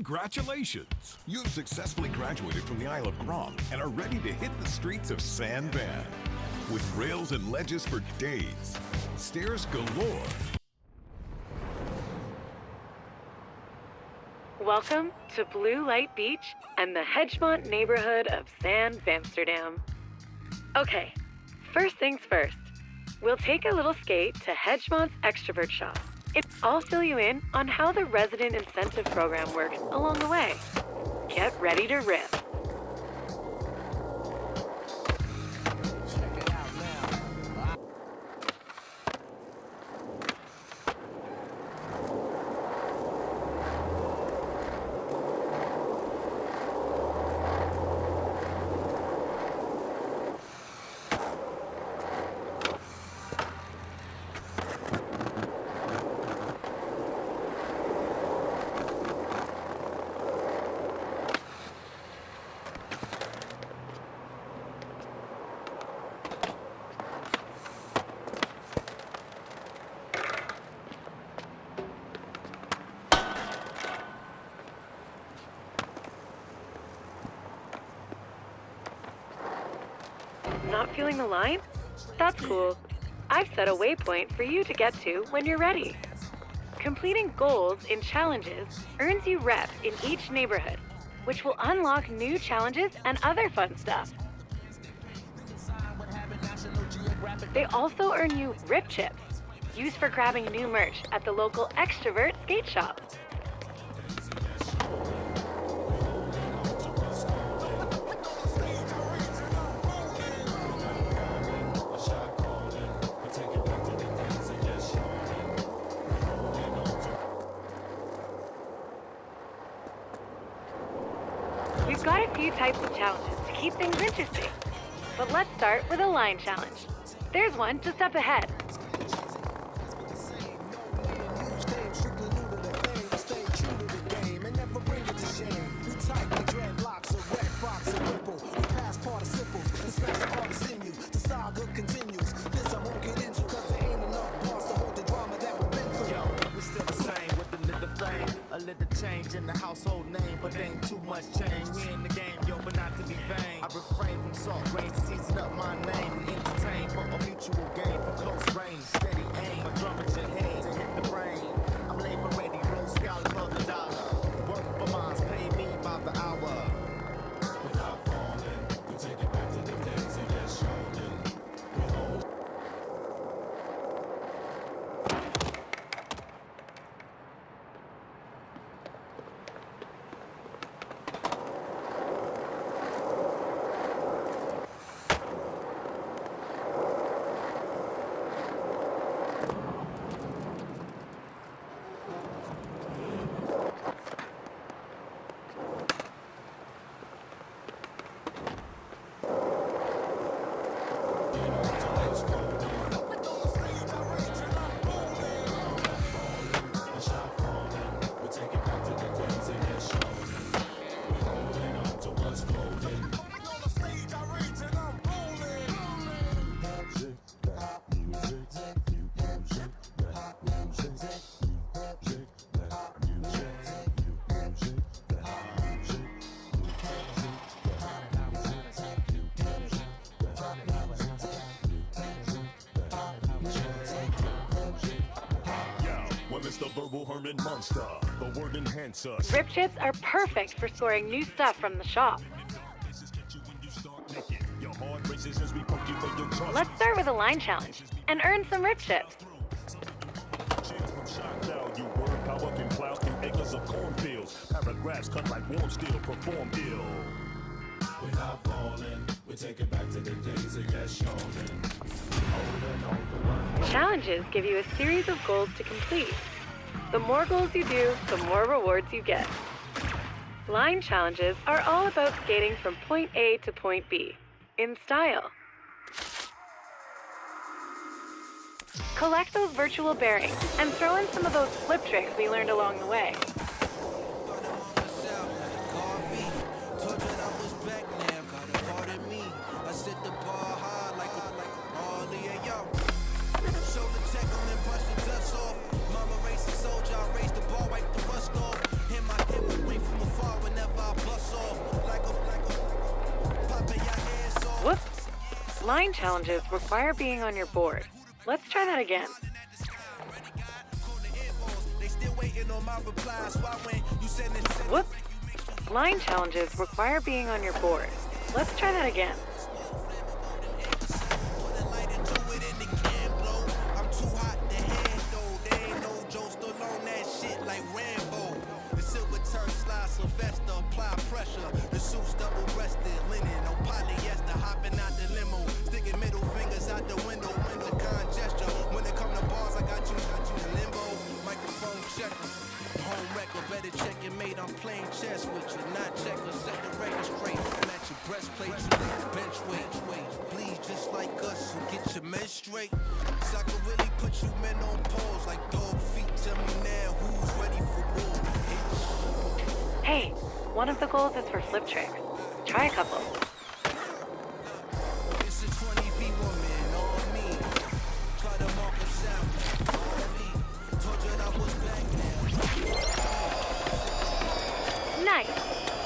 Congratulations! You've successfully graduated from the Isle of Grom and are ready to hit the streets of San Van. With rails and ledges for days, stairs galore. Welcome to Blue Light Beach and the Hedgemont neighborhood of San Amsterdam. Okay, first things first. We'll take a little skate to Hedgemont's Extrovert Shop. I'll fill you in on how the resident incentive program works along the way. Get ready to rip. Not feeling the line? That's cool. I've set a waypoint for you to get to when you're ready. Completing goals in challenges earns you rep in each neighborhood, which will unlock new challenges and other fun stuff. They also earn you rip chips, used for grabbing new merch at the local Extrovert skate shop. We've got a few types of challenges to keep things interesting, but let's start with a line challenge. There's one just up ahead. A little change in the household name, but ain't too much change. We in the game, yo, but not to be vain. I refrain from salt grains to season up my name. We entertain for a mutual gain from close range. Steady aim, a drum at your head to hit the brain. I'm labor ready, roll scholar for the dollar. Work for mines, pay me by the hour. Without falling, we take it back to the days of that shouldering. Mr. Verbal Herman Monster, the word enhancer. Rip chips are perfect for scoring new stuff from the shop. Let's start with a line challenge and earn some rip chips. Paragraphs cut like warm steel, perform ill. Without falling, we take it back to the days of that shouldering. Challenges give you a series of goals to complete. The more goals you do, the more rewards you get. Line challenges are all about skating from point A to point B, in style. Collect those virtual bearings and throw in some of those flip tricks we learned along the way. Mama raised a soldier, I raised the ball, wipe the rust off. Hit my wing from Line challenges require being on your board. Let's try that again. Whoops. Line challenges require being on your board. Let's try that again. Sylvester, apply pressure. The suit's double-breasted, linen, no polyester, hopping out the limo, sticking middle fingers out the window, the con gesture. When it come to bars, I got you in limbo. Microphone checker, home record, better check your mate. I'm playing chess with you, not checker. Set the record straight. Match your breastplate, bench weight. Bleed just like us, so get your men straight. So I can really put you men on pause like dog feet. Tell me now who's ready for war. Hey, one of the goals is for flip tricks. Try a couple. It's a 20v woman on me. Try to mark us out. Told you that I was back now. Nice.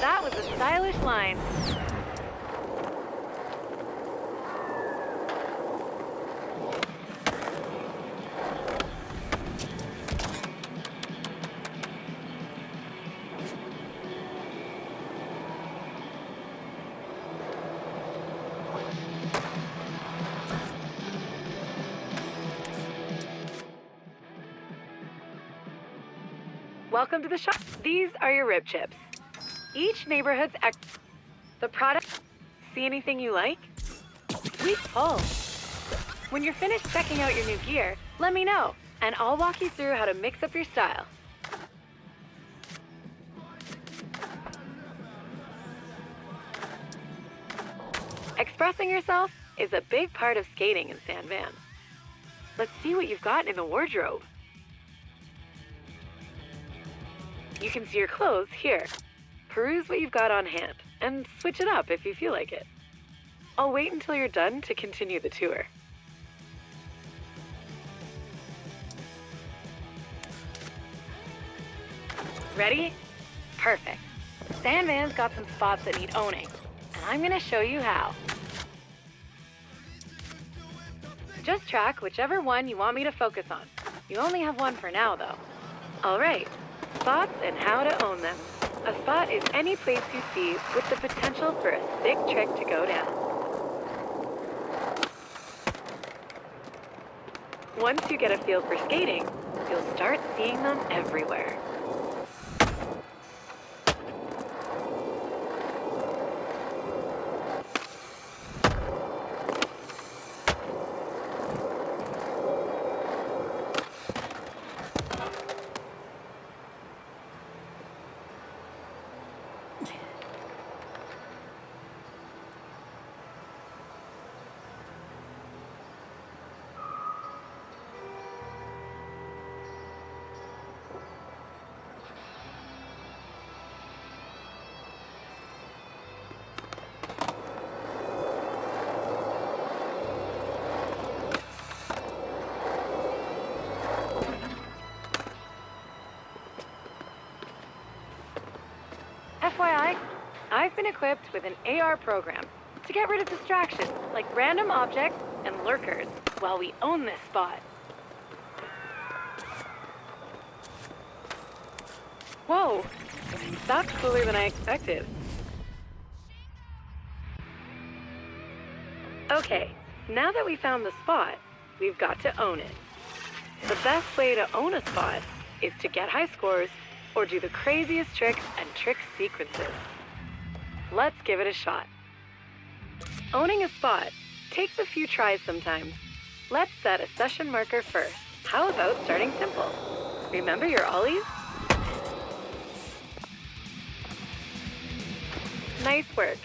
That was a stylish line. Welcome to the shop. These are your rib chips. Each neighborhood's the product. See anything you like? Sweet pull. When you're finished checking out your new gear, let me know, and I'll walk you through how to mix up your style. Expressing yourself is a big part of skating in San Van. Let's see what you've got in the wardrobe. You can see your clothes here. Peruse what you've got on hand, and switch it up if you feel like it. I'll wait until you're done to continue the tour. Ready? Perfect. San Van's got some spots that need owning, and I'm gonna show you how. Just track whichever one you want me to focus on. You only have one for now, though. All right. Spots and how to own them. A spot is any place you see with the potential for a sick trick to go down. Once you get a feel for skating, you'll start seeing them everywhere. FYI, I've been equipped with an AR program to get rid of distractions like random objects and lurkers while we own this spot. Whoa, that's cooler than I expected. Okay, now that we found the spot, we've got to own it. The best way to own a spot is to get high scores or do the craziest tricks and trick sequences. Let's give it a shot. Owning a spot takes a few tries sometimes. Let's set a session marker first. How about starting simple? Remember your ollies? Nice work.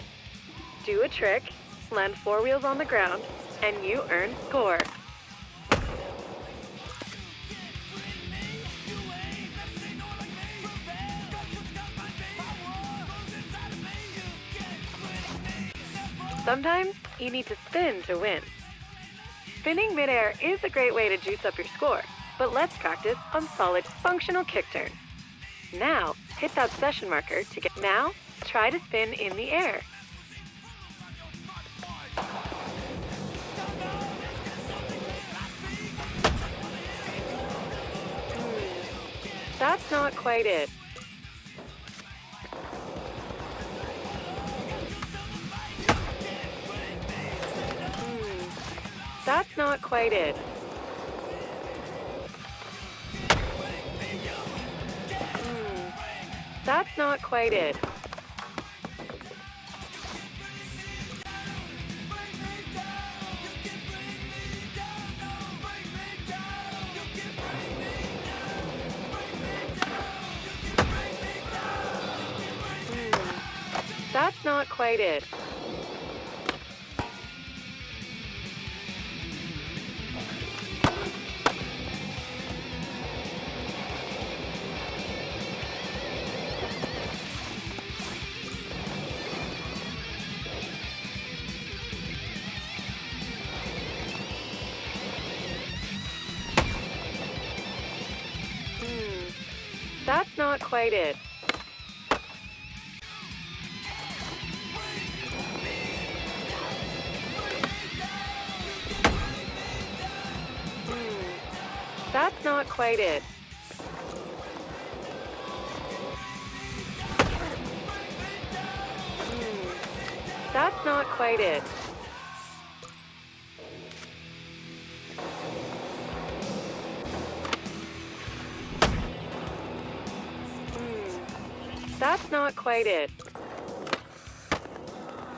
Do a trick, land 4 wheels on the ground, and you earn score. Sometimes you need to spin to win. Spinning midair is a great way to juice up your score, but let's practice on solid functional kick turns. Now, hit that session marker to get... Now, try to spin in the air. That's not quite it. That's not quite it. That's not quite it. That's not quite it. That's not quite it. That's not quite it. That's not quite it. That's not quite it.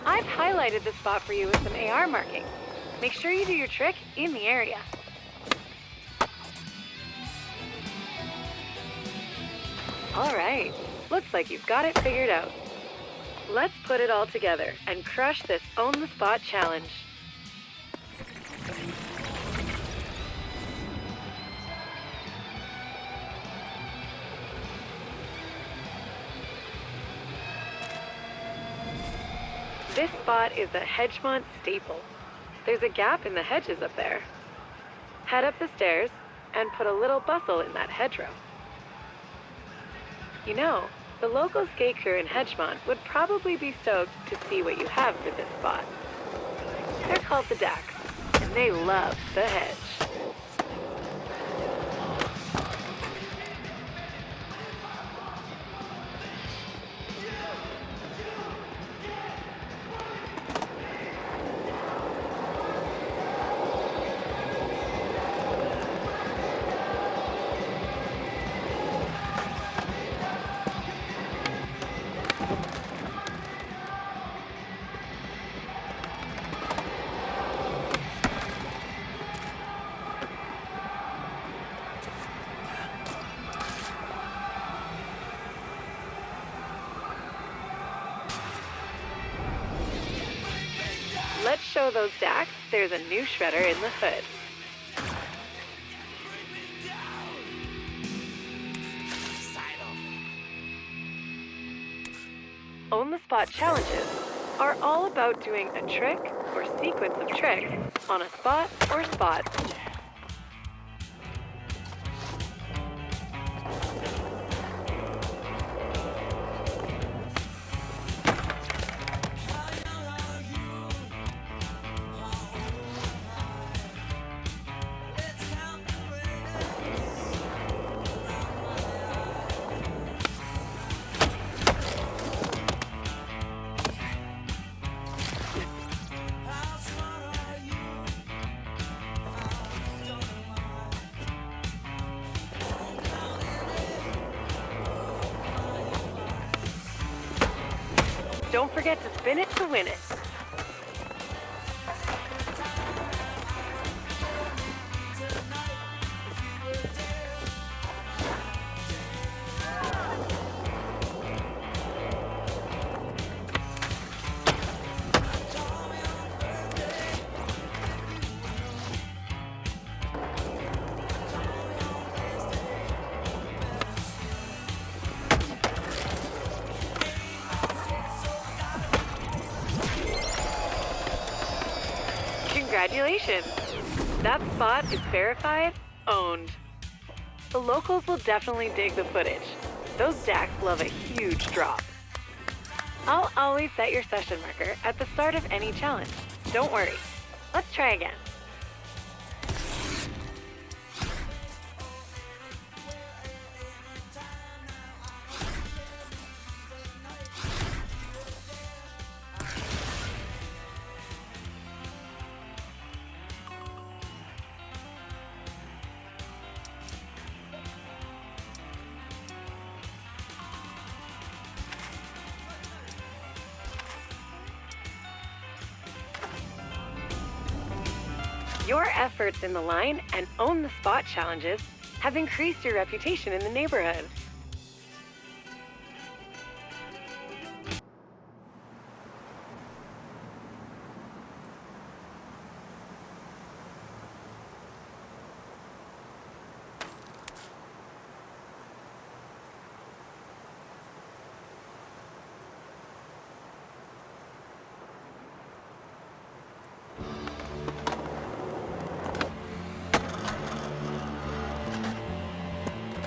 I've highlighted this spot for you with some AR markings. Make sure you do your trick in the area. All right, looks like you've got it figured out. Let's put it all together and crush this Own the Spot challenge. This spot is a Hedgemont staple. There's a gap in the hedges up there. Head up the stairs and put a little bustle in that hedgerow. You know, the local skate crew in Hedgemont would probably be stoked to see what you have for this spot. They're called the Dacks, and they love the hedge. Let's show those Dacks there's a new shredder in the hood. Own the Spot challenges are all about doing a trick or sequence of tricks on a spot or spots. Don't forget to spin it to win it. Congratulations! That spot is verified, owned. The locals will definitely dig the footage. Those Dacks love a huge drop. I'll always set your session marker at the start of any challenge. Don't worry. Let's try again. Your efforts in the line and own the spot challenges have increased your reputation in the neighborhood.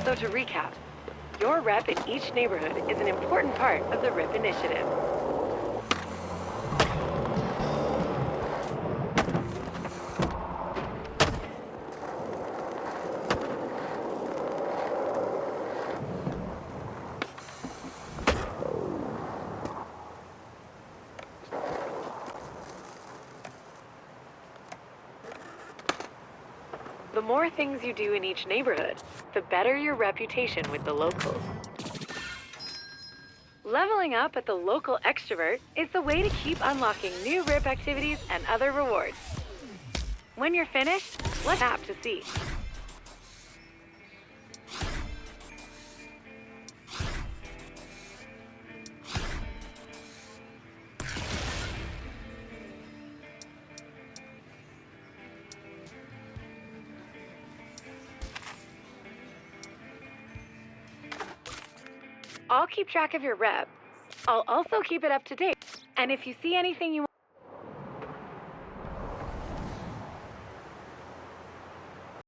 So to recap, your rep in each neighborhood is an important part of the RIP initiative. The more things you do in each neighborhood, the better your reputation with the locals. Leveling up at the local extrovert is the way to keep unlocking new RIP activities and other rewards. When you're finished, let's tap to see. I'll keep track of your rep. I'll also keep it up to date. And if you see anything you